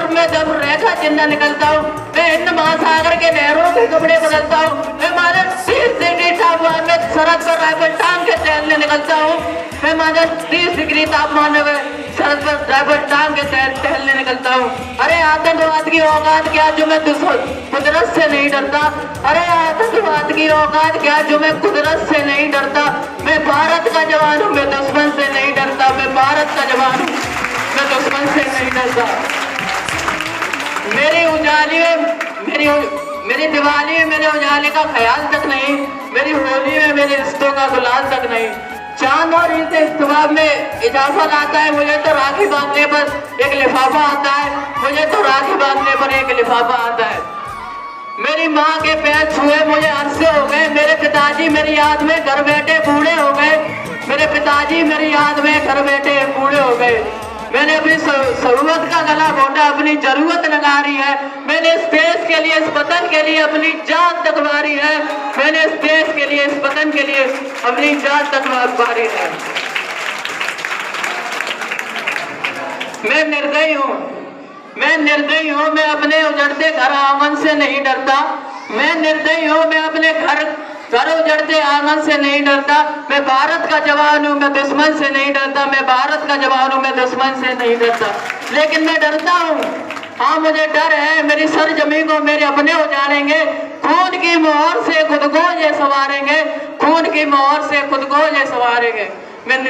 और मैं जब रेखा चिन्ह निकलता हूँ, मैं हिंद महासागर के लहरों के कपड़े बदलता हूँ, मैं मानो 30 डिग्री तापमान में सरहद पर राइफल टांग के टहलने निकलता हूँ, मैं मानो 30 डिग्री तापमान में सरहद पर राइफल टांग के टहलने निकलता हूँ। अरे आतंकवाद की औकात क्या जो मैं कुदरत से नहीं डरता। अरे आतंकवाद की औकात क्या जो मैं कुदरत से नहीं डरता। मैं भारत का जवान हूँ, मैं दुश्मन से नहीं डरता। मैं भारत का जवान हूँ, मैं दुश्मन से नहीं डरता। मेरी उजाली में मेरी दिवाली में मेरे उजाले का ख्याल तक नहीं, मेरी होली में मेरे रिश्तों का गुलाल तक नहीं। चांद और ईद इस्तेमाल में इजाफा लाता है, मुझे तो राखी बांधने पर एक लिफाफा आता है, मुझे तो राखी बांधने पर एक लिफाफा आता है। मेरी माँ के पैर छुए मुझे अरसे हो गए, मेरे पिताजी मेरी याद में घर बैठे बूढ़े हो गए, मेरे पिताजी मेरी याद में घर बैठे बूढ़े हो गए। मैंने अपनी जरूरत का गला घोटा, अपनी जरूरत लगा रही है। मैंने इस देश के लिए, इस वतन के लिए अपनी जान तक मारी है। मैंने इस देश के लिए, इस वतन के लिए अपनी जान तक मारी है। मैं निर्दयी हूँ, मैं निर्दयी हूँ, मैं अपने उजड़ते घर आंगन से नहीं डरता। मैं निर्दयी हूँ, मैं अपने घर उजड़ते आंगन से नहीं डरता। मैं भारत का जवान हूँ, मैं दुश्मन से नहीं डरता। मैं भारत का जवान हूँ, मैं दुश्मन से नहीं डरता। लेकिन मैं डरता हूँ, हाँ मुझे डर है, मेरी सरजमी को मेरे अपने उजाड़ेंगे। खून की मोहर से खुद को ये संवारेंगे, खून की मोहर से खुद को ये संवारेंगे। मैं